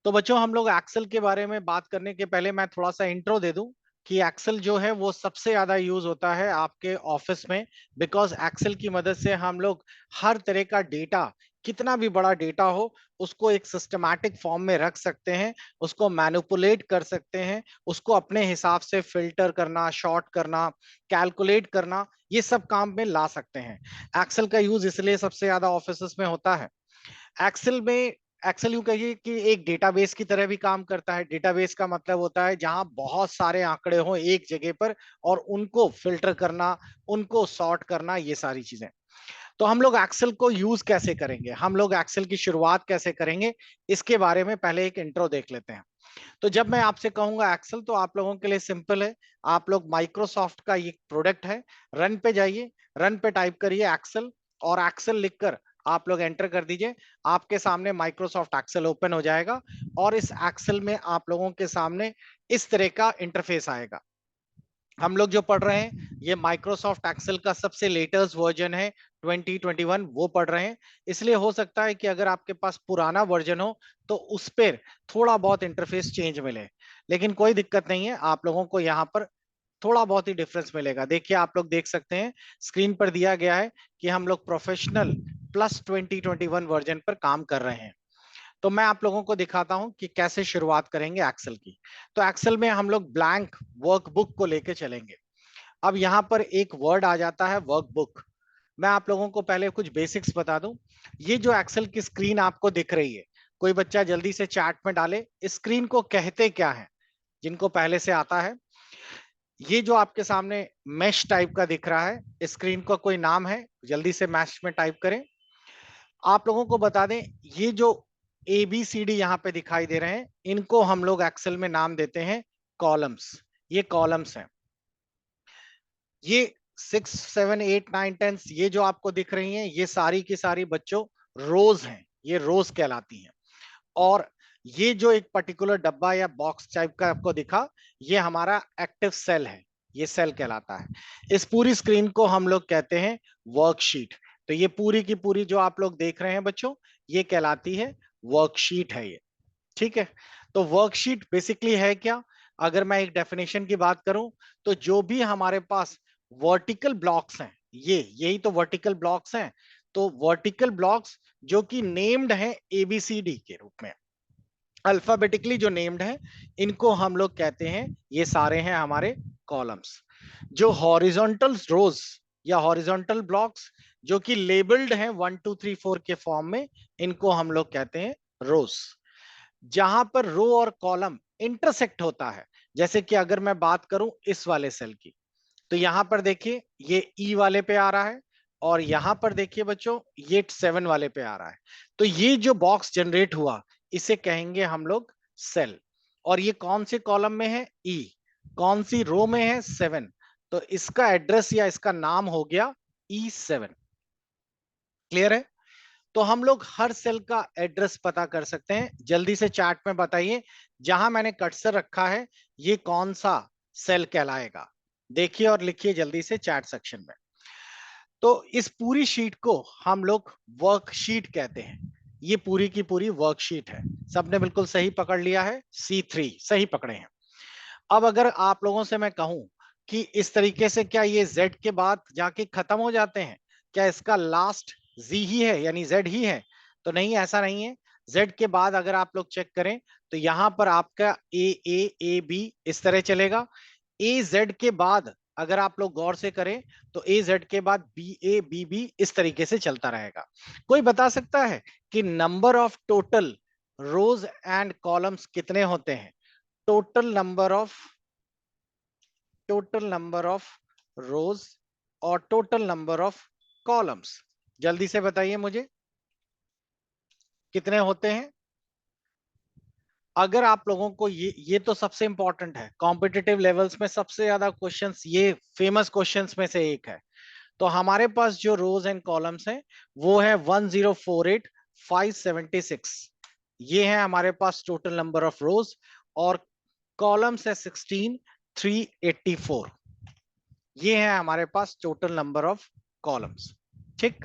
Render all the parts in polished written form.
तो बच्चों हम लोग एक्सेल के बारे में बात करने के पहले मैं थोड़ा सा इंट्रो दे दूं कि एक्सेल जो है वो सबसे ज्यादा यूज होता है आपके ऑफिस में। बिकॉज एक्सेल की मदद से हम लोग हर तरह का डेटा, कितना भी बड़ा डेटा हो, उसको एक सिस्टमैटिक फॉर्म में रख सकते हैं, उसको मैनिपुलेट कर सकते हैं, उसको अपने हिसाब से फिल्टर करना, शॉर्ट करना, कैलकुलेट करना, ये सब काम में ला सकते हैं। एक्सेल का यूज इसलिए सबसे ज्यादा ऑफिस में होता है। एक्सेल में एक्सेल यूं कहिए कि एक डेटाबेस की तरह भी काम करता है। डेटाबेस का मतलब होता है जहां बहुत सारे आंकड़े हों एक जगह पर और उनको फिल्टर करना, उनको सॉर्ट करना, ये सारी चीजें। तो हम लोग एक्सेल को यूज कैसे करेंगे, हम लोग एक्सेल की शुरुआत कैसे करेंगे, इसके बारे में पहले एक इंट्रो देख लेते हैं। तो जब मैं आपसे कहूंगा एक्सेल, तो आप लोगों के लिए सिंपल है। आप लोग माइक्रोसॉफ्ट का ये प्रोडक्ट है, रन पे जाइए, रन पे टाइप करिए एक्सेल, और एक्सेल लिखकर आप लोग एंटर कर दीजिए। आपके सामने माइक्रोसॉफ्ट एक्सेल ओपन हो जाएगा और इस एक्सेल में आप लोगों के सामने इस तरह का इंटरफेस आएगा। हम लोग जो पढ़ रहे हैं ये माइक्रोसॉफ्ट एक्सेल का सबसे लेटेस्ट वर्जन है, 2021 वो पढ़ रहे हैं। इसलिए हो सकता है कि अगर आपके पास पुराना वर्जन हो तो उस पर थोड़ा बहुत इंटरफेस चेंज मिले, लेकिन कोई दिक्कत नहीं है, आप लोगों को यहाँ पर थोड़ा बहुत ही डिफरेंस मिलेगा। देखिए आप लोग देख सकते हैं स्क्रीन पर दिया गया है कि हम लोग प्रोफेशनल प्लस 2021 वर्जन पर काम कर रहे हैं। तो मैं आप लोगों को दिखाता हूं कि कैसे शुरुआत करेंगे एक्सेल की। तो एक्सेल में हम लोग ब्लैंक वर्कबुक को लेके चलेंगे। अब यहाँ पर एक वर्ड आ जाता है वर्कबुक। मैं आप लोगों को पहले कुछ बेसिक्स बता दूं। ये जो एक्सेल की स्क्रीन आपको दिख रही है, कोई बच्चा जल्दी से चैट में डाले इस स्क्रीन को कहते क्या है, जिनको पहले से आता है। ये जो आपके सामने मैश टाइप का दिख रहा है, स्क्रीन का कोई नाम है, जल्दी से मैश में टाइप करें। आप लोगों को बता दें, ये जो ए बी सी डी यहाँ पे दिखाई दे रहे हैं, इनको हम लोग एक्सेल में नाम देते हैं कॉलम्स। ये कॉलम्स हैं। ये 6, 7, 8, 9, 10 ये जो आपको दिख रही हैं, ये सारी की सारी बच्चों रोज हैं, ये रोज कहलाती हैं। और ये जो एक पर्टिकुलर डब्बा या बॉक्स टाइप का आपको दिखा, ये हमारा एक्टिव सेल है, ये सेल कहलाता है। इस पूरी स्क्रीन को हम लोग कहते हैं वर्कशीट। तो ये पूरी की पूरी जो आप लोग देख रहे हैं बच्चों, ये कहलाती है वर्कशीट है ये। ठीक है। तो वर्कशीट बेसिकली है क्या? अगर मैं एक डेफिनेशन की बात करूं, तो जो भी हमारे पास वर्टिकल ब्लॉक्स हैं, ये यही तो वर्टिकल ब्लॉक्स हैं। तो वर्टिकल ब्लॉक्स जो कि नेम्ड हैं एबीसीडी के रूप में, अल्फाबेटिकली जो नेम्ड है, इनको हम लोग कहते हैं, ये सारे हैं हमारे कॉलम्स। जो हॉरिजॉन्टल रोज या हॉरिजॉन्टल ब्लॉक्स जो कि लेबल्ड हैं 1, 2, 3, 4 के फॉर्म में, इनको हम लोग कहते हैं रोज। जहां पर रो और कॉलम इंटरसेक्ट होता है, जैसे कि अगर मैं बात करूं इस वाले सेल की, तो यहां पर देखिए ये ई वाले पे आ रहा है, और यहां पर देखिए बच्चों ये 7 वाले पे आ रहा है। तो ये जो बॉक्स जनरेट हुआ, इसे कहेंगे हम लोग सेल। और ये कौन से कॉलम में है? ई। कौन सी रो में है? 7। तो इसका एड्रेस या इसका नाम हो गया E7। क्लियर है? तो हम लोग हर सेल का एड्रेस पता कर सकते हैं। जल्दी से चार्ट में बताइए, जहां मैंने कर्सर रखा है ये कौन सा सेल कहलाएगा? देखिए और लिखिए जल्दी से चैट सेक्शन में। तो इस पूरी शीट को हम लोग वर्कशीट कहते हैं। ये पूरी की पूरी वर्कशीट है। सबने बिल्कुल सही पकड़ लिया है, C3 सही पकड़े हैं। अब अगर आप लोगों से मैं कहूं कि इस तरीके से क्या ये Z के बाद जाके खत्म हो जाते हैं? क्या इसका लास्ट Z ही है, यानी Z ही है? तो नहीं, ऐसा नहीं है। Z के बाद अगर आप लोग चेक करें, तो यहां पर आपका A B इस तरह चलेगा। AZ के बाद अगर आप लोग गौर से करें, तो AZ के बाद BA BB इस तरीके से चलता रहेगा। कोई बता सकता है कि number of total rows and columns कितने होते हैं? टोटल नंबर ऑफ रोज और टोटल नंबर ऑफ कॉलम्स, जल्दी से बताइए मुझे कितने होते हैं? अगर आप लोगों को ये तो सबसे इंपॉर्टेंट है, कॉम्पिटिटिव लेवल्स में सबसे ज्यादा क्वेश्चंस, ये फेमस क्वेश्चंस में से एक है। तो हमारे पास जो रोज एंड कॉलम्स हैं वो है 1048576। ये है हमारे पास टोटल नंबर ऑफ रोज, और कॉलम्स है 16384। ये है हमारे पास टोटल नंबर ऑफ कॉलम्स। ठीक।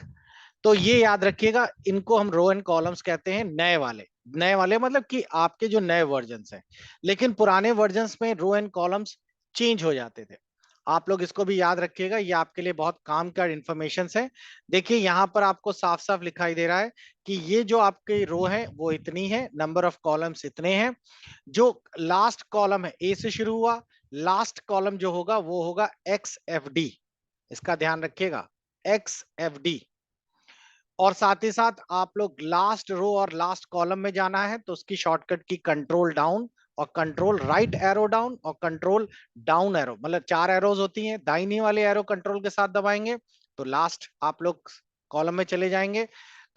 तो ये याद रखिएगा, इनको हम रो एंड कॉलम्स कहते हैं, नए वाले। नए वाले मतलब कि आपके जो नए वर्जन हैं, लेकिन पुराने वर्जन में रो एंड कॉलम्स चेंज हो जाते थे। आप लोग इसको भी याद रखिएगा, ये आपके लिए बहुत काम का इंफॉर्मेशन है। देखिए यहाँ पर आपको साफ साफ दिखाई दे रहा है कि ये जो आपकी रो है वो इतनी है, नंबर ऑफ कॉलम्स इतने हैं। जो लास्ट कॉलम है ए से शुरू हुआ, लास्ट कॉलम जो होगा वो होगा एक्स एफ डी, इसका ध्यान रखिएगा, एक्स एफ डी। और साथ ही साथ आप लोग लास्ट रो और लास्ट कॉलम में जाना है तो उसकी शॉर्टकट की कंट्रोल डाउन और कंट्रोल राइट एरो डाउन और कंट्रोल डाउन एरो, मतलब 4 एरोज होती हैं, दाहिनी वाले एरो कंट्रोल के साथ दबाएंगे तो लास्ट आप लोग कॉलम में चले जाएंगे,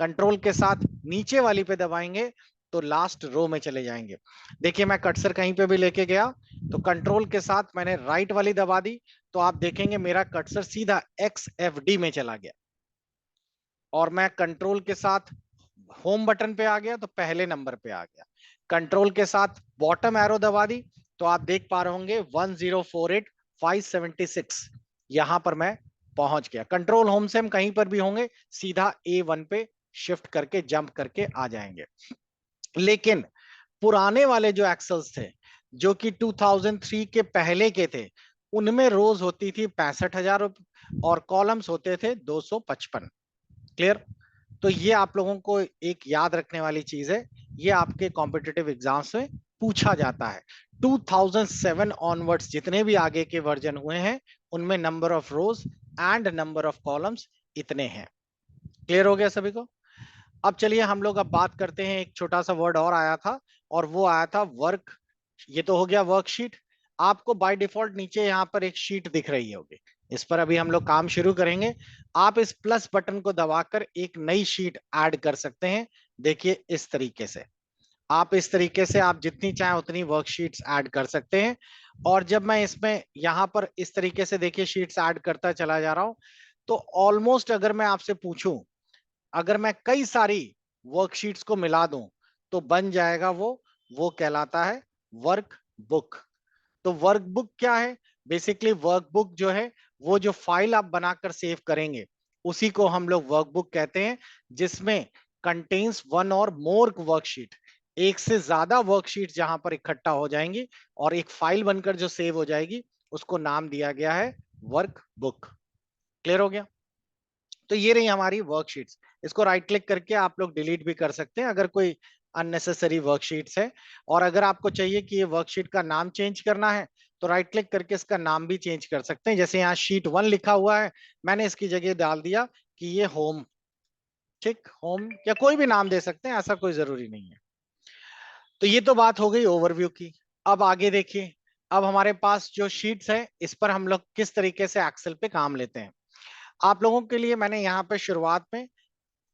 कंट्रोल के साथ नीचे वाली पे दबाएंगे तो लास्ट रो में चले जाएंगे। देखिए मैं कर्सर कहीं पे भी लेके गया तो कंट्रोल के साथ मैंने राइट वाली दबा दी तो आप देखेंगे मेरा कर्सर सीधा एक्स एफ डी में चला गया, और मैं कंट्रोल के साथ होम बटन पे आ गया तो पहले नंबर पे आ गया। कंट्रोल के साथ बॉटम एरो दबा दी तो आप देख पा रहे होंगे 1048576, यहां पर मैं पहुंच गया। कंट्रोल होम से हम कहीं पर भी होंगे सीधा A1 पे शिफ्ट करके जंप करके आ जाएंगे। लेकिन पुराने वाले जो एक्सेल्स थे जो कि 2003 के पहले के थे, उनमें रोज होती थी 65,000 और कॉलम्स होते थे 255। क्लियर? तो ये आप लोगों को एक याद रखने वाली चीज है, ये आपके कॉम्पिटिटिव एग्जाम्स में पूछा जाता है। 2007 ऑनवर्ड्स जितने भी आगे के वर्जन हुए हैं उनमें number of rose and number of columns इतने हैं। क्लियर हो गया सभी को? अब चलिए हम लोग अब बात करते हैं, एक छोटा सा वर्ड और आया था और वो आया था वर्क। ये तो हो गया वर्कशीट। आपको बाय डिफॉल्ट नीचे यहाँ पर एक शीट दिख रही होगी, इस पर अभी हम लोग काम शुरू करेंगे। आप इस प्लस बटन को दबाकर एक नई शीट ऐड कर सकते हैं। देखिए इस तरीके से, आप इस तरीके से आप जितनी चाहे उतनी वर्कशीट्स ऐड कर सकते हैं। और जब मैं इसमें यहाँ पर इस तरीके से देखिए शीट्स ऐड करता चला जा रहा हूं तो ऑलमोस्ट अगर मैं आपसे पूछूं, अगर मैं कई सारी वर्कशीट्स को मिला दूं तो बन जाएगा वो कहलाता है वर्क बुक। तो वर्क बुक क्या है? बेसिकली वर्क बुक जो है वो जो फाइल आप बनाकर सेव करेंगे उसी को हम लोग वर्क बुक कहते हैं, जिसमें कंटेन्स वन और मोर वर्कशीट, एक से ज्यादा वर्कशीट जहां पर इकट्ठा हो जाएंगी और एक फाइल बनकर जो सेव हो जाएगी उसको नाम दिया गया है वर्क बुक। क्लियर हो गया? तो ये रही हमारी वर्कशीट्स। इसको राइट क्लिक करके आप लोग डिलीट भी कर सकते हैं अगर कोई अननेसेसरी वर्कशीट्स है। और अगर आपको चाहिए कि ये वर्कशीट का नाम चेंज करना है तो राइट क्लिक करके इसका नाम भी चेंज कर सकते हैं। जैसे यहाँ शीट 1 लिखा हुआ है, मैंने इसकी जगह डाल दिया कि ये होम, ठीक, होम या कोई भी नाम दे सकते हैं, ऐसा कोई जरूरी नहीं है। तो ये तो बात हो गई ओवरव्यू की। अब आगे देखिए, अब हमारे पास जो शीट्स है इस पर हम लोग किस तरीके से एक्सेल पे काम लेते हैं। आप लोगों के लिए मैंने यहाँ पे शुरुआत में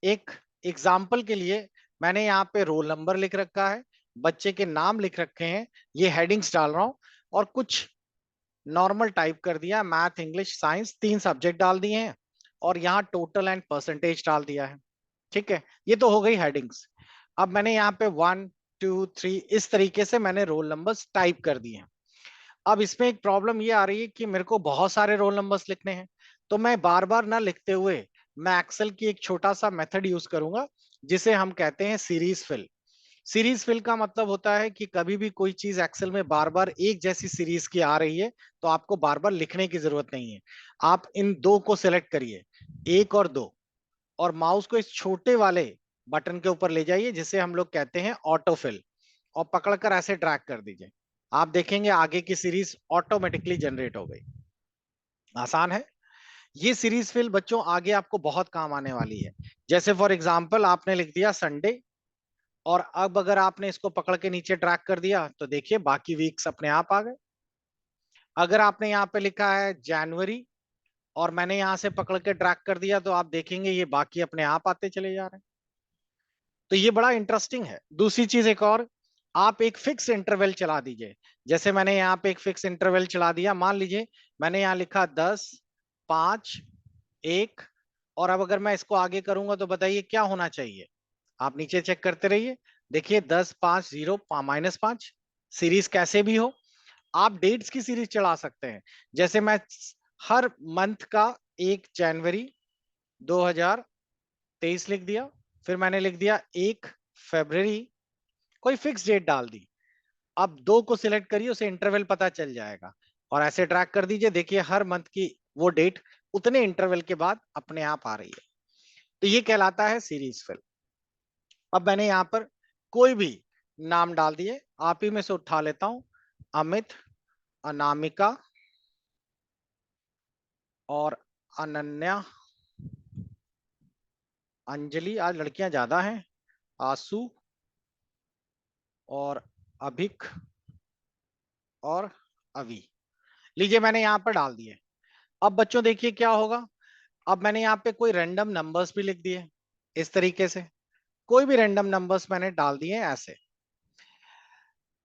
एक एग्जाम्पल के लिए मैंने यहाँ पे रोल नंबर लिख रखा है, बच्चे के नाम लिख रखे हैं, ये हेडिंग्स डाल रहा हूं और कुछ नॉर्मल टाइप कर दिया, मैथ इंग्लिश साइंस 3 सब्जेक्ट डाल दिए हैं और यहाँ टोटल एंड परसेंटेज डाल दिया है। ठीक है, ये तो हो गई हेडिंग्स। अब मैंने यहाँ पे 1 2 3 इस तरीके से मैंने रोल नंबर्स टाइप कर दिए हैं। अब इसमें एक प्रॉब्लम ये आ रही है कि मेरे को बहुत सारे रोल नंबर्स लिखने हैं, तो मैं बार बार ना लिखते हुए मैं एक्सेल की एक छोटा सा मेथड यूज करूंगा जिसे हम कहते हैं सीरीज फिल। सीरीज फिल का मतलब होता है कि कभी भी कोई चीज एक्सेल में बार बार एक जैसी सीरीज की आ रही है तो आपको बार बार लिखने की जरूरत नहीं है। आप इन दो को सिलेक्ट करिए, 1 और 2, और माउस को इस छोटे वाले बटन के ऊपर ले जाइए जिसे हम लोग कहते हैं ऑटो फिल, और पकड़कर ऐसे ड्रैग कर दीजिए। आप देखेंगे आगे की सीरीज ऑटोमेटिकली जनरेट हो गई। आसान है। ये सीरीज फिल बच्चों आगे आपको बहुत काम आने वाली है। जैसे फॉर एग्जांपल आपने लिख दिया संडे, और अब अगर आपने इसको पकड़ के नीचे ड्रैग कर दिया तो देखिए बाकी वीक्स अपने आप आ गए। अगर आपने यहाँ पे लिखा है जनवरी और मैंने यहाँ से पकड़ के ड्रैग कर दिया तो आप देखेंगे ये बाकी अपने आप आते चले जा रहे हैं। तो ये बड़ा इंटरेस्टिंग है। दूसरी चीज एक और, आप एक फिक्स इंटरवल चला दीजिए। जैसे मैंने यहाँ पे एक फिक्स इंटरवल चला दिया, मान लीजिए मैंने यहाँ लिखा 10 5 1, और अब अगर मैं इसको आगे करूंगा तो बताइए क्या होना चाहिए। आप नीचे चेक करते रहिए, देखिए 10 5 0 -5 सीरीज कैसे भी हो। आप डेट्स की सीरीज चला सकते हैं। जैसे मैं हर मंथ का 1 जनवरी 2023 लिख दिया, फिर मैंने लिख दिया 1 फरवरी कोई फिक्स डेट डाल दी, अब 2 को सिलेक्ट करिए, उसे इंटरवल पता चल जाएगा और ऐसे ट्रैक कर दीजिए। देखिए हर मंथ की वो डेट उतने इंटरवल के बाद अपने आप आ रही है। तो ये कहलाता है सीरीज फिल। अब मैंने यहां पर कोई भी नाम डाल दिए, आप ही में से उठा लेता हूं, अमित, अनामिका और अनन्या, अंजलि, आज लड़कियां ज्यादा हैं, आंसू और अभिक और अवि। लीजिए मैंने यहां पर डाल दिए। अब बच्चों देखिए क्या होगा, अब मैंने यहाँ पे कोई रैंडम नंबर्स भी लिख दिए इस तरीके से, कोई भी रैंडम नंबर्स मैंने डाल दिए ऐसे।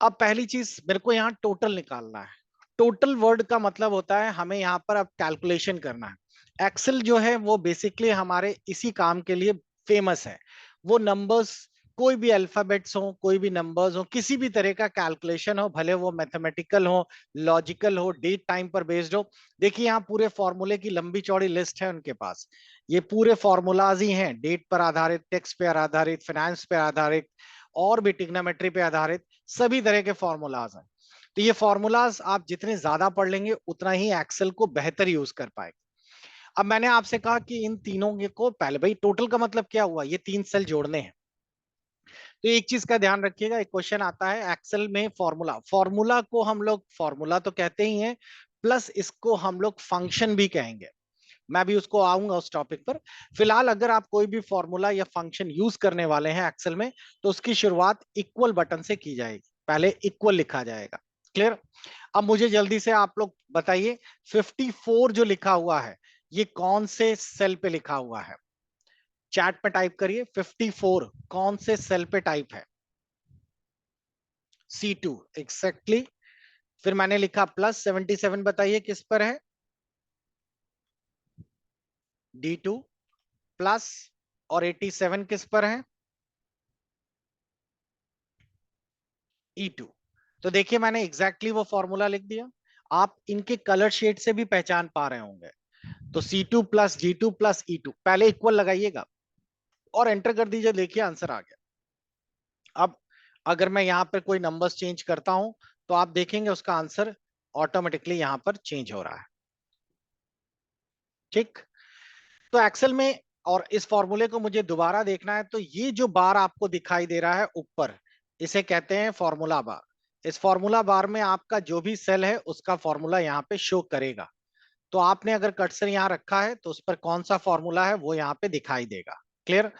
अब पहली चीज मेरे को यहाँ टोटल निकालना है। टोटल वर्ड का मतलब होता है हमें यहाँ पर अब कैलकुलेशन करना है। एक्सेल जो है वो बेसिकली हमारे इसी काम के लिए फेमस है। वो नंबर्स, कोई भी अल्फाबेट्स हो, कोई भी नंबर्स हो, किसी भी तरह का कैलकुलेशन हो, भले वो मैथमेटिकल हो, लॉजिकल हो, डेट टाइम पर बेस्ड हो। देखिए यहाँ पूरे फॉर्मूले की लंबी चौड़ी लिस्ट है उनके पास। ये पूरे फॉर्मूलाज ही हैं, डेट पर आधारित, टेक्स्ट पे आधारित, फाइनेंस पे आधारित और भी टिग्नोमेट्री पे आधारित सभी तरह के फॉर्मूलाज हैं। तो ये फॉर्मूलाज आप जितने ज्यादा पढ़ लेंगे उतना ही एक्सेल को बेहतर यूज कर पाएंगे। अब मैंने आपसे कहा कि इन तीनों को पहले, भाई टोटल का मतलब क्या हुआ, ये 3 सेल जोड़ने हैं। तो एक चीज का ध्यान रखिएगा, एक क्वेश्चन आता है एक्सेल में, फॉर्मूला, फॉर्मूला को हम लोग फॉर्मूला तो कहते ही हैं, प्लस इसको हम लोग फंक्शन भी कहेंगे। मैं भी उसको आऊंगा उस टॉपिक पर। फिलहाल अगर आप कोई भी फॉर्मूला या फंक्शन यूज करने वाले हैं एक्सेल में, तो उसकी शुरुआत इक्वल बटन से की जाएगी, पहले इक्वल लिखा जाएगा। क्लियर? अब मुझे जल्दी से आप लोग बताइए, 54 जो लिखा हुआ है ये कौन से सेल पे लिखा हुआ है? चैट पे टाइप करिए, 54 कौन से सेल पे टाइप है? C2 exactly. फिर मैंने लिखा प्लस 77, बताइए किस पर है? D2 प्लस, और 87 किस पर है? E2। तो देखिए मैंने एग्जैक्टली वो फॉर्मूला लिख दिया। आप इनके कलर शेड से भी पहचान पा रहे होंगे। तो C2 plus G2 plus E2, पहले इक्वल लगाइएगा और एंटर कर दीजिए, देखिए आंसर आ गया। अब अगर मैं यहां पर कोई नंबर्स चेंज करता हूं तो आप देखेंगे उसका आंसर ऑटोमेटिकली यहां पर चेंज हो रहा है। ठीक? तो एक्सेल में, और इस फॉर्मूले को मुझे दोबारा देखना है, तो ये जो बार आपको दिखाई दे रहा है ऊपर, इसे कहते हैं फॉर्मूला बार। इस फॉर्मूला बार में आपका जो भी सेल है उसका फॉर्मूला यहाँ पे शो करेगा। तो आपने अगर कर्सर यहाँ रखा है तो उस पर कौन सा फॉर्मूला है वो यहाँ पे दिखाई देगा। क्लियर?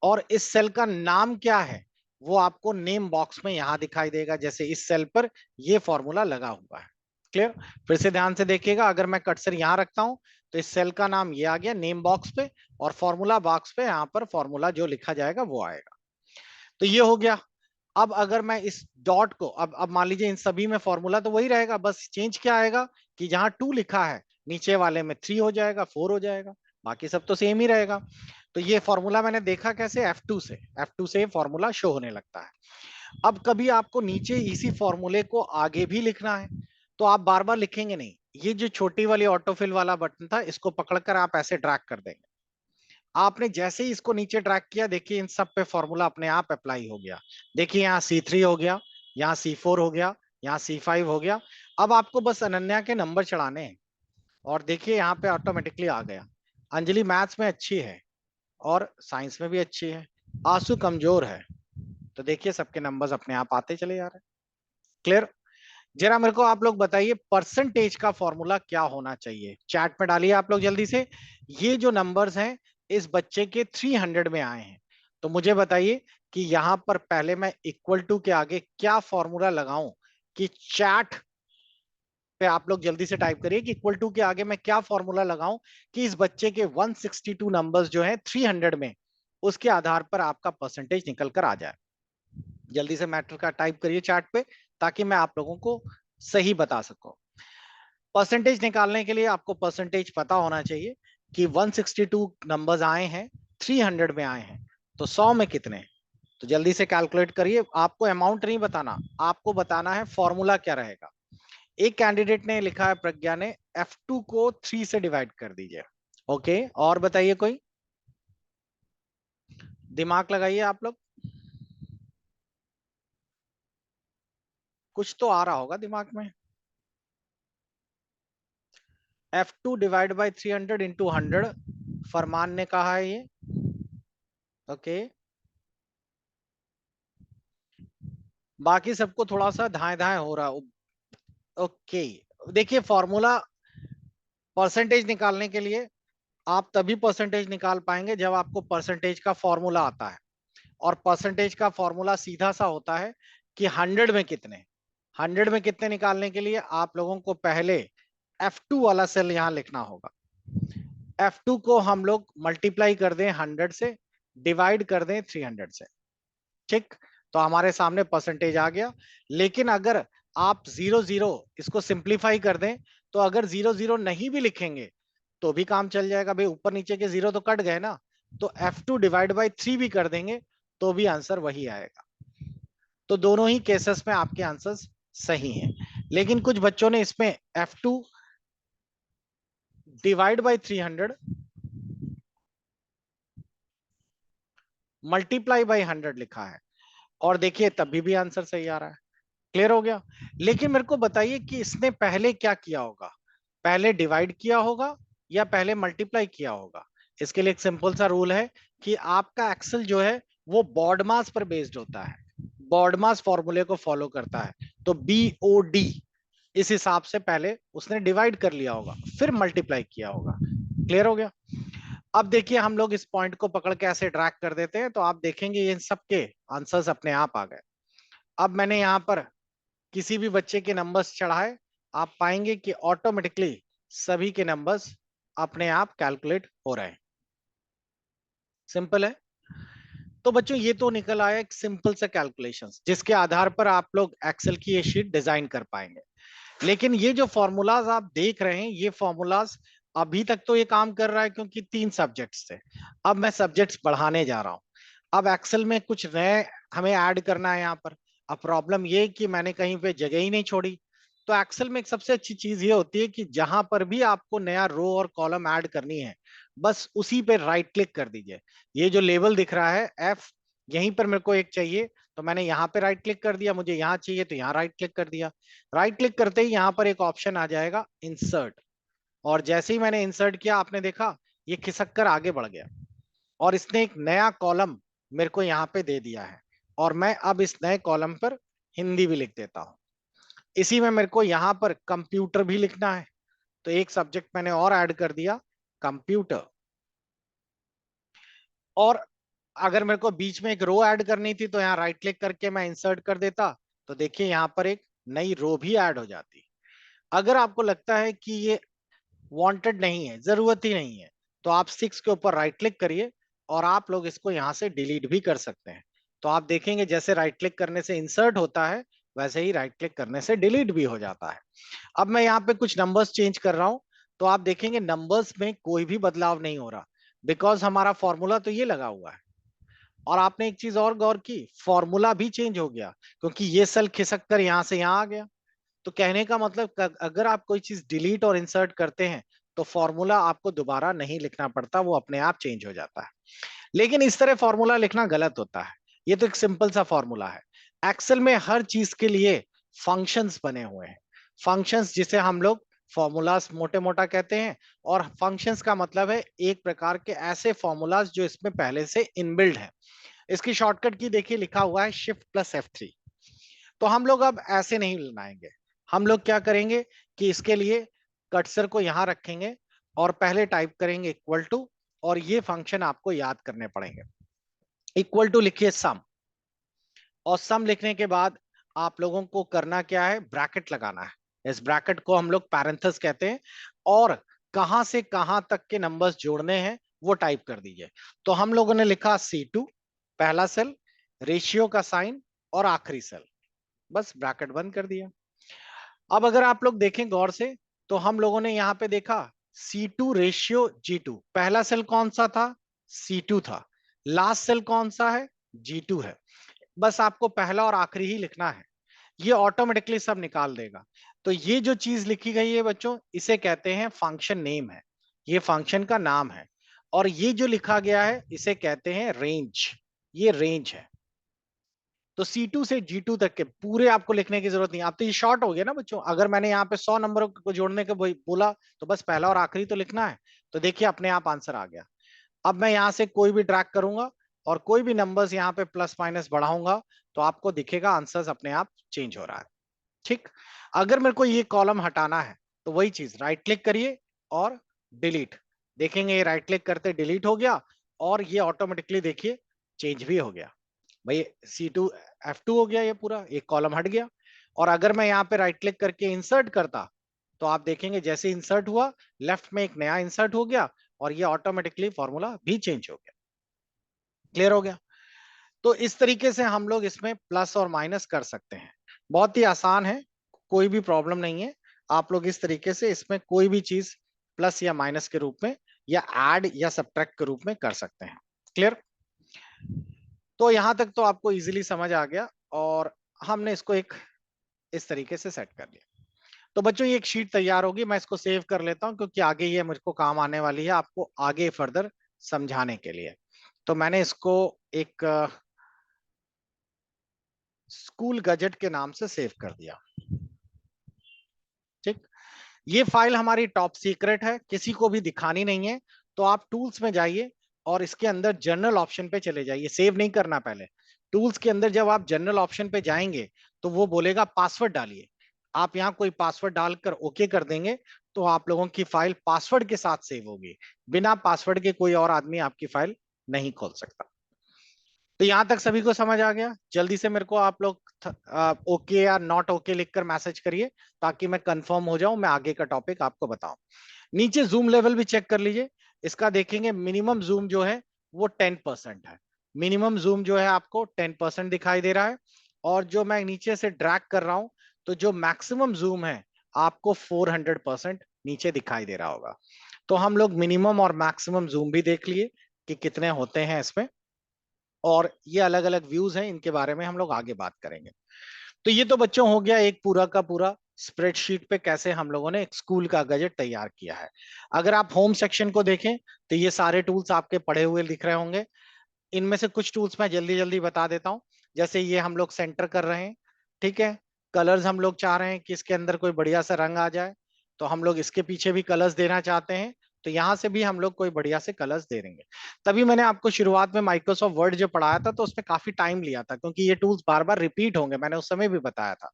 और इस सेल का नाम क्या है वो आपको नेम बॉक्स में यहाँ दिखाई देगा, जैसे इस सेल पर ये फॉर्मूला लगा हुआ है। क्लियर? फिर से ध्यान से देखिएगा, अगर मैं कर्सर यहाँ रखता हूं तो इस सेल का नाम ये आ गया नेम बॉक्स पे, और फॉर्मूला बॉक्स पे यहाँ पर फॉर्मूला जो लिखा जाएगा वो आएगा। तो ये हो गया। अब अगर मैं इस डॉट को, अब मान लीजिए इन सभी में फॉर्मूला तो वही रहेगा, बस चेंज क्या आएगा कि जहां 2 लिखा है नीचे वाले में 3 हो जाएगा, 4 हो जाएगा, बाकी सब तो सेम ही रहेगा। तो ये फॉर्मूला मैंने देखा कैसे, F2 से, F2 से फॉर्मूला शो होने लगता है। अब कभी आपको नीचे इसी फॉर्मूले को आगे भी लिखना है तो आप बार बार लिखेंगे नहीं, ये जो छोटी वाली ऑटोफिल वाला बटन था इसको पकड़कर आप ऐसे ड्रैग कर देंगे। आपने जैसे ही इसको नीचे ड्रैग किया, देखिए इन सब पे फॉर्मूला अपने आप अप्लाई हो गया। देखिए यहाँ C3 हो गया, यहाँ C4 हो गया, यहाँ C5 हो गया। अब आपको बस अनन्या के नंबर चढ़ाने हैं और देखिए यहाँ पे ऑटोमेटिकली आ गया। अंजलि मैथ्स में अच्छी है और साइंस में भी अच्छी है, आंसू कमजोर है। तो देखिए सबके नंबर्स अपने आप आते चले जा रहे हैं। क्लियर? जरा मेरे को आप लोग बताइए परसेंटेज का फॉर्मूला क्या होना चाहिए, चैट में डालिए आप लोग जल्दी से। ये जो नंबर्स हैं इस बच्चे के 300 में आए हैं, तो मुझे बताइए कि यहां पर पहले मैं इक्वल टू के आगे क्या फॉर्मूला लगाऊं, कि चैट पे आप लोग जल्दी से टाइप करिए कि इक्वल टू के आगे मैं क्या फॉर्मूला लगाऊं कि इस बच्चे के 162 नंबर्स जो है 300 में, उसके आधार पर आपका परसेंटेज निकल कर आ जाए। जल्दी से मैटर का टाइप करिए चैट पे ताकि मैं आप लोगों को सही बता सकूं। परसेंटेज निकालने के लिए आपको परसेंटेज पता होना चाहिए कि 162 नंबर्स आए हैं, 300 में आए हैं, तो 100 में कितने? तो जल्दी से कैलकुलेट करिए। आपको अमाउंट नहीं बताना, आपको बताना है फॉर्मूला क्या रहेगा। एक कैंडिडेट ने लिखा है, प्रज्ञा ने, F2 को 3 से डिवाइड कर दीजिए। ओके, और बताइए कोई, दिमाग लगाइए आप लोग। कुछ तो आ रहा होगा दिमाग में। F2 डिवाइड बाई 300 इंटू 100 फरमान ने कहा है ये। ओके, बाकी सबको थोड़ा सा धाए धाए हो रहा। ओके, देखिए फॉर्मूला परसेंटेज निकालने के लिए आप तभी परसेंटेज निकाल पाएंगे जब आपको परसेंटेज का फॉर्मूला आता है। और परसेंटेज का फॉर्मूला सीधा सा होता है कि 100 में कितने निकालने के लिए आप लोगों को पहले F2 वाला सेल यहां लिखना होगा। F2 को हम लोग मल्टीप्लाई कर दें 100 से, डिवाइड कर दें 300 से। ठीक, तो हमारे सामने परसेंटेज आ गया। लेकिन अगर आप 00 इसको सिंप्लीफाई कर दें, तो अगर 00 नहीं भी लिखेंगे तो भी काम चल जाएगा भाई, ऊपर नीचे के जीरो तो कट गए ना। तो F2 डिवाइड बाई 3 भी कर देंगे तो भी आंसर वही आएगा। तो दोनों ही केसेस में आपके आंसर्स सही हैं। लेकिन कुछ बच्चों ने इसमें F2 divide by 300 multiply by 100 लिखा है, और देखिए तभी भी आंसर सही आ रहा है। क्लियर हो गया। लेकिन मेरे को बताइए कि इसने पहले क्या किया होगा, पहले डिवाइड किया होगा या पहले मल्टीप्लाई किया होगा। इसके लिए एक सिंपल सा रूल है कि आपका एक्सेल जो है वो बॉड मास पर बेस्ड होता है, बॉड मास फॉर्मूले को फॉलो करता है। तो BOD, इस हिसाब से पहले उसने डिवाइड कर लिया होगा फिर मल्टीप्लाई किया होगा। क्लियर हो गया। अब देखिए हम लोग इस पॉइंट को पकड़ के ऐसे ड्रैग कर देते हैं तो आप देखेंगे ये सबके आंसर्स अपने आप आ गए। अब मैंने यहां पर किसी भी बच्चे के नंबर्स चढ़ाए, आप पाएंगे कि ऑटोमेटिकली सभी के नंबर्स अपने आप कैलकुलेट हो रहे हैं। सिंपल है। तो बच्चों ये तो निकल आया एक सिंपल सा कैलकुलेशंस जिसके आधार पर आप लोग एक्सेल की ये शीट डिजाइन कर पाएंगे। लेकिन ये जो फॉर्मूलाज आप देख रहे हैं ये फॉर्मूलाज अभी तक तो ये काम कर रहा है क्योंकि 3 सब्जेक्ट्स थे। अब मैं सब्जेक्ट्स बढ़ाने जा रहा हूं। अब एक्सेल में कुछ नए हमें ऐड करना है यहाँ पर। अब प्रॉब्लम ये कि मैंने कहीं पे जगह ही नहीं छोड़ी। तो एक्सेल में एक सबसे अच्छी चीज ये होती है कि जहां पर भी आपको नया रो और कॉलम ऐड करनी है, बस उसी पे राइट क्लिक कर दीजिए। ये जो लेबल दिख रहा है F, यहीं पर मेरे को एक चाहिए, तो मैंने यहाँ पे राइट क्लिक कर दिया। मुझे यहाँ चाहिए तो यहाँ राइट क्लिक कर दिया। राइट क्लिक करते ही यहाँ पर एक ऑप्शन आ जाएगा इंसर्ट, और जैसे ही मैंने इंसर्ट किया आपने देखा ये खिसक कर आगे बढ़ गया और इसने एक नया कॉलम मेरे को यहाँ पे दे दिया है। और मैं अब इस नए कॉलम पर हिंदी भी लिख देता हूँ। इसी में मेरे को यहाँ पर कंप्यूटर भी लिखना है, तो एक सब्जेक्ट मैंने और ऐड कर दिया, कंप्यूटर। और अगर मेरे को बीच में एक रो ऐड करनी थी तो यहाँ राइट क्लिक करके मैं इंसर्ट कर देता, तो देखिए यहाँ पर एक नई रो भी ऐड हो जाती। अगर आपको लगता है कि ये वांटेड नहीं है, जरूरत ही नहीं है, तो आप 6 के ऊपर राइट क्लिक करिए और आप लोग इसको यहां से डिलीट भी कर सकते हैं। तो आप देखेंगे जैसे राइट क्लिक करने से इंसर्ट होता है वैसे ही राइट क्लिक करने से डिलीट भी हो जाता है। अब मैं यहाँ पे कुछ नंबर्स चेंज कर रहा हूं, तो आप देखेंगे नंबर्स में कोई भी बदलाव नहीं हो रहा, बिकॉज हमारा फॉर्मूला तो ये लगा हुआ है। और आपने एक चीज और गौर की, फॉर्मूला भी चेंज हो गया क्योंकि ये सेल खिसक कर यहां से यहां आ गया। तो कहने का मतलब अगर आप कोई चीज डिलीट और इंसर्ट करते हैं तो फॉर्मूला आपको दोबारा नहीं लिखना पड़ता, वो अपने आप चेंज हो जाता है। लेकिन इस तरह फॉर्मूला लिखना गलत होता है। ये तो एक सिंपल सा फॉर्मूला है। एक्सेल में हर चीज के लिए फंक्शंस बने हुए हैं। फंक्शंस जिसे हम लोग फॉर्मूलाज मोटे मोटा कहते हैं। और फंक्शंस का मतलब है एक प्रकार के ऐसे फॉर्मूलाज जो इसमें पहले से इनबिल्ड है। इसकी शॉर्टकट की देखिए लिखा हुआ है Shift+F3। तो हम लोग अब ऐसे नहीं बनाएंगे। हम लोग क्या करेंगे कि इसके लिए कर्सर को यहां रखेंगे और पहले टाइप करेंगे इक्वल टू, और ये फंक्शन आपको याद करने पड़ेंगे। इक्वल टू लिखिए सम, और सम लिखने के बाद आप लोगों को करना क्या है, ब्रैकेट लगाना है। इस ब्रैकेट को हम लोग पैरेंथेसिस कहते हैं। और कहां से कहां तक के नंबर्स जोड़ने हैं वो टाइप कर दीजिए। तो हम लोगों ने लिखा C2 पहला सेल, रेशियो का साइन और आखिरी सेल, बस ब्रैकेट बंद कर दिया। अब अगर आप लोग देखें गौर से तो हम लोगों ने यहां पे देखा C2 रेशियो G2, पहला सेल कौन सा था, C2 था। लास्ट सेल कौन सा है, G2 है। बस आपको पहला और आखिरी ही लिखना है, ये ऑटोमेटिकली सब निकाल देगा। तो ये जो चीज लिखी गई है बच्चों इसे कहते हैं फंक्शन नेम है, ये फंक्शन का नाम है। और ये जो लिखा गया है इसे कहते हैं रेंज, ये रेंज है। तो C2 से G2 तक के पूरे आपको लिखने की जरूरत नहीं। आप तो ये शॉर्ट हो गया ना बच्चों, अगर मैंने यहाँ पे 100 नंबरों को जोड़ने के बोला तो बस पहला और आखिरी तो लिखना है। तो देखिए अपने आप आंसर आ गया। अब मैं यहाँ से कोई भी ट्रैक करूंगा और कोई भी नंबर्स यहाँ पे प्लस माइनस बढ़ाऊंगा तो आपको दिखेगा आंसर्स अपने आप चेंज हो रहा है। ठीक, अगर मेरे को ये कॉलम हटाना है तो वही चीज, राइट क्लिक करिए और डिलीट। देखेंगे ये राइट क्लिक करते डिलीट हो गया और ये ऑटोमेटिकली देखिए चेंज भी हो गया। भाई C2 F2 हो गया, ये पूरा एक कॉलम हट गया। और अगर मैं यहाँ पे राइट क्लिक करके इंसर्ट करता तो आप देखेंगे जैसे इंसर्ट हुआ लेफ्ट में एक नया इंसर्ट हो गया और ये ऑटोमेटिकली फॉर्मूला भी चेंज हो गया। क्लियर हो गया? तो इस तरीके से हम लोग इसमें प्लस और माइनस कर सकते हैं। बहुत ही आसान है, कोई भी प्रॉब्लम नहीं है। आप लोग इस तरीके से इसमें कोई भी चीज प्लस या माइनस के रूप में या ऐड या सब्ट्रैक्ट के रूप में कर सकते हैं। क्लियर? तो यहां तक तो आपको इजीली समझ आ गया और हमने इसको एक इस तरीके से सेट कर लिया। तो बच्चों ये एक शीट तैयार होगी, मैं इसको सेव कर लेता हूं क्योंकि आगे ये मुझको काम आने वाली है आपको आगे फर्दर समझाने के लिए। तो मैंने इसको एक स्कूल गजेट के नाम से सेव कर दिया। ठीक, ये फाइल हमारी टॉप सीक्रेट है, किसी को भी दिखानी नहीं है। तो आप टूल्स में जाइए और इसके अंदर जनरल ऑप्शन पे चले जाइए, सेव नहीं करना पहले। टूल्स के अंदर जब आप जनरल ऑप्शन पे जाएंगे तो वो बोलेगा पासवर्ड डालिए। आप यहाँ कोई पासवर्ड डालकर ओके कर देंगे तो आप लोगों की फाइल पासवर्ड के साथ सेव होगी। बिना पासवर्ड के कोई और आदमी आपकी फाइल नहीं खोल सकता। तो यहां तक सभी को समझ आ गया? जल्दी से मेरे को आप लोग ओके या नॉट ओके लिखकर मैसेज करिए ताकि मैं कंफर्म हो जाऊं, मैं आगे का टॉपिक आपको बताऊं। नीचे जूम लेवल भी चेक कर लीजिए। इसका देखेंगे मिनिमम जूम जो है वो 10% है। मिनिमम जूम जो है आपको 10% दिखाई दे रहा है। और जो मैं नीचे से ड्रैग कर रहा हूं तो जो मैक्सिमम जूम है आपको 400% नीचे दिखाई दे रहा होगा। तो हम लोग मिनिमम और मैक्सिमम जूम भी देख लिए कि कितने होते हैं इसमें। और ये अलग अलग व्यूज हैं, इनके बारे में हम लोग आगे बात करेंगे। तो ये तो बच्चों हो गया एक पूरा का पूरा स्प्रेडशीट पे कैसे हम लोगों ने एक स्कूल का गजेट तैयार किया है। अगर आप होम सेक्शन को देखें तो ये सारे टूल्स आपके पढ़े हुए दिख रहे होंगे। इनमें से कुछ टूल्स मैं जल्दी जल्दी बता देता हूं। जैसे ये हम लोग सेंटर कर रहे हैं, ठीक है। कलर्स हम लोग चाह रहे हैं कि इसके अंदर कोई बढ़िया सा रंग आ जाए, तो हम लोग इसके पीछे भी कलर्स देना चाहते हैं। तो यहां से भी हम लोग कोई बढ़िया से कलर्स दे देंगे। तभी मैंने आपको शुरुआत में माइक्रोसॉफ्ट वर्ड जो पढ़ाया था तो उसमें काफी टाइम लिया था क्योंकि ये टूल्स बार बार रिपीट होंगे, मैंने उस समय भी बताया था।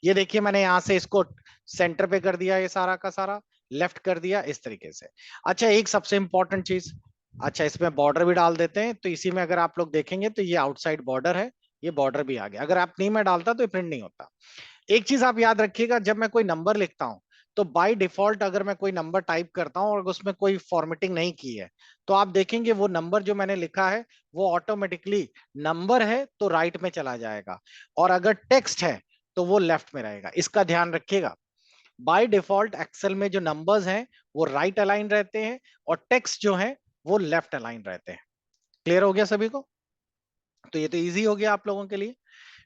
ये देखिए मैंने यहाँ से इसको सेंटर पे कर दिया, ये सारा का सारा लेफ्ट कर दिया इस तरीके से। अच्छा एक सबसे इंपॉर्टेंट चीज, अच्छा इसमें बॉर्डर भी डाल देते हैं। तो इसी में अगर आप लोग देखेंगे तो ये आउटसाइड बॉर्डर है, ये बॉर्डर भी आ गया। अगर आप नहीं में डालता तो ये प्रिंट नहीं होता। एक चीज आप याद रखिएगा, जब मैं कोई नंबर लिखता हूं तो बाय डिफॉल्ट अगर मैं कोई नंबर टाइप करता हूं और उसमें कोई फॉर्मेटिंग नहीं की है तो आप देखेंगे वो नंबर जो मैंने लिखा है वो ऑटोमेटिकली नंबर है तो राइट में चला जाएगा, और अगर टेक्स्ट है तो वो लेफ्ट में रहेगा। इसका ध्यान रखिएगा। बाय डिफॉल्ट एक्सेल में जो नंबर्स हैं वो राइट अलाइन रहते हैं और टेक्स्ट जो है वो लेफ्ट अलाइन रहते हैं। क्लियर हो गया सभी को? तो ये तो इजी हो गया आप लोगों के लिए।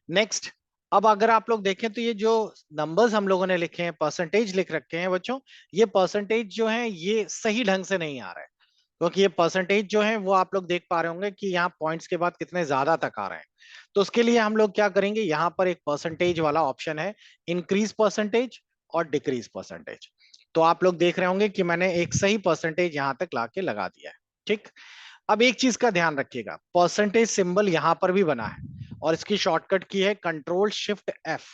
नेक्स्ट, अब अगर आप लोग देखें तो ये जो नंबर्स हम लोगों ने लिखे हैं, परसेंटेज लिख रखे हैं बच्चों, ये परसेंटेज जो है ये सही ढंग से नहीं आ रहा है। क्योंकि ये परसेंटेज जो है वो आप लोग देख पा रहे होंगे कि यहाँ पॉइंट्स के बाद कितने ज्यादा तक आ रहे हैं। तो उसके लिए हम लोग क्या करेंगे, यहाँ पर एक परसेंटेज वाला ऑप्शन है, इंक्रीज परसेंटेज और डिक्रीज परसेंटेज। तो आप लोग देख रहे होंगे कि मैंने एक सही परसेंटेज यहाँ तक लाके लगा दिया है। ठीक, अब एक चीज का ध्यान रखिएगा, परसेंटेज सिंबल यहां पर भी बना है और इसकी शॉर्टकट की है कंट्रोल शिफ्ट एफ।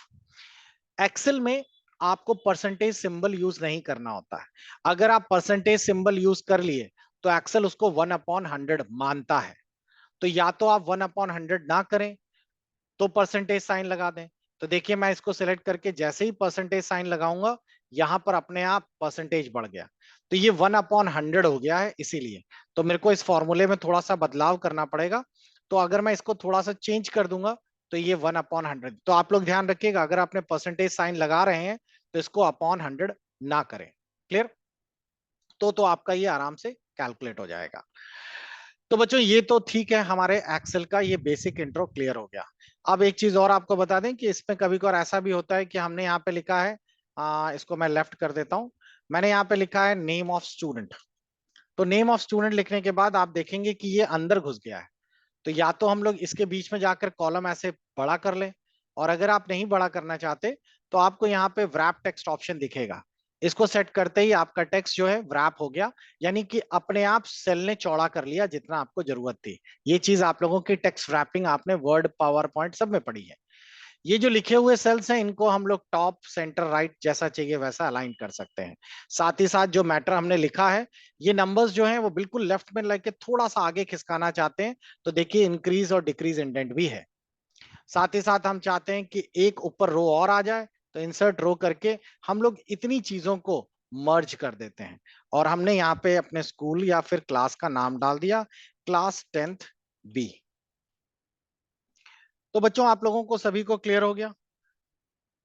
एक्सेल में आपको परसेंटेज सिंबल यूज नहीं करना होता है। अगर आप परसेंटेज सिंबल यूज कर लिए तो एक्सेल उसको 1/100 मानता है। तो या तो आप 1/100 ना करें तो परसेंटेज साइन लगा दें। तो देखिए मैं इसको सिलेक्ट करके जैसे ही परसेंटेज साइन लगाऊंगा यहां पर अपने आप परसेंटेज बढ़ गया। तो ये 1/100 हो गया है इसीलिए। तो मेरे को इस फॉर्मूले में थोड़ा सा बदलाव करना पड़ेगा। तो अगर मैं इसको थोड़ा सा चेंज कर दूंगा तो ये 1/100। तो आप लोग ध्यान रखिएगा, अगर आपने परसेंटेज साइन लगा रहे हैं तो इसको अपॉन 100 ना करें। क्लियर? तो आपका ये आराम से कैलकुलेट हो जाएगा। तो बच्चों ये तो ठीक है, हमारे एक्सेल का ये बेसिक इंट्रो क्लियर हो गया। अब एक चीज और आपको बता दें कि इसमें कभी कभार ऐसा भी होता है कि हमने यहाँ पे लिखा है, इसको मैं लेफ्ट कर देता हूं। मैंने यहाँ पे लिखा है नेम ऑफ स्टूडेंट। तो नेम ऑफ स्टूडेंट लिखने के बाद आप देखेंगे कि ये अंदर घुस गया है। तो या तो हम लोग इसके बीच में जाकर कॉलम ऐसे बड़ा कर लें, और अगर आप नहीं बड़ा करना चाहते तो आपको यहाँ पे व्रैप टेक्स्ट ऑप्शन दिखेगा। इसको सेट करते ही आपका टेक्स्ट जो है व्रैप हो गया, यानी कि अपने आप सेल ने चौड़ा कर लिया जितना आपको जरूरत थी। ये चीज आप लोगों की टेक्स्ट रैपिंग आपने वर्ड, पावर पॉइंट सब में पढ़ी है। ये जो लिखे हुए सेल्स हैं इनको हम लोग टॉप, सेंटर, राइट जैसा चाहिए वैसा अलाइन कर सकते हैं। साथ ही साथ जो मैटर हमने लिखा है, ये नंबर्स जो हैं वो बिल्कुल लेफ्ट में लेके थोड़ा सा आगे खिसकाना चाहते हैं, तो देखिए इंक्रीज और डिक्रीज इंडेंट भी है। साथ ही साथ हम चाहते हैं कि एक ऊपर रो और आ जाए, तो इंसर्ट रो करके हम लोग इतनी चीजों को मर्ज कर देते हैं। और हमने यहाँ पे अपने स्कूल या फिर क्लास का नाम डाल दिया, क्लास 10th बी। तो बच्चों आप लोगों को सभी को क्लियर हो गया?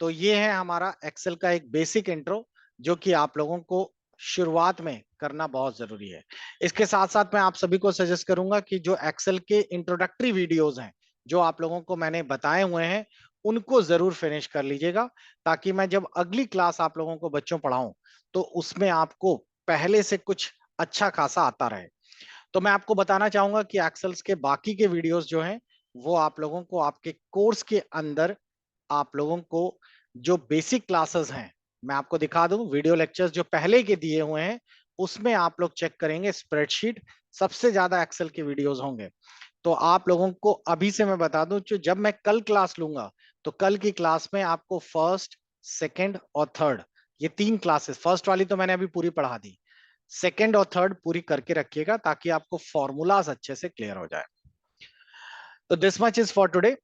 तो ये है हमारा एक्सेल का एक बेसिक इंट्रो, जो कि आप लोगों को शुरुआत में करना बहुत जरूरी है। इसके साथ साथ मैं आप सभी को सजेस्ट करूंगा कि जो एक्सेल के इंट्रोडक्टरी वीडियोस हैं जो आप लोगों को मैंने बताए हुए हैं, उनको जरूर फिनिश कर लीजिएगा, ताकि मैं जब अगली क्लास आप लोगों को बच्चों पढ़ाऊं तो उसमें आपको पहले से कुछ अच्छा खासा आता रहे। तो मैं आपको बताना चाहूंगा कि एक्सेल्स के बाकी के वीडियोस जो हैं वो आप लोगों को आपके कोर्स के अंदर, आप लोगों को जो बेसिक क्लासेस हैं, मैं आपको दिखा दूं वीडियो लेक्चर्स जो पहले के दिए हुए हैं, उसमें आप लोग चेक करेंगे स्प्रेडशीट, सबसे ज्यादा एक्सेल के वीडियोस होंगे। तो आप लोगों को अभी से मैं बता दूं, जो जब मैं कल क्लास लूंगा तो कल की क्लास में आपको फर्स्ट, सेकंड और थर्ड, ये तीन क्लासेस, फर्स्ट वाली तो मैंने अभी पूरी पढ़ा दी, सेकंड और थर्ड पूरी करके रखिएगा ताकि आपको फॉर्मूलाज अच्छे से क्लियर हो जाए। तो this much is for today.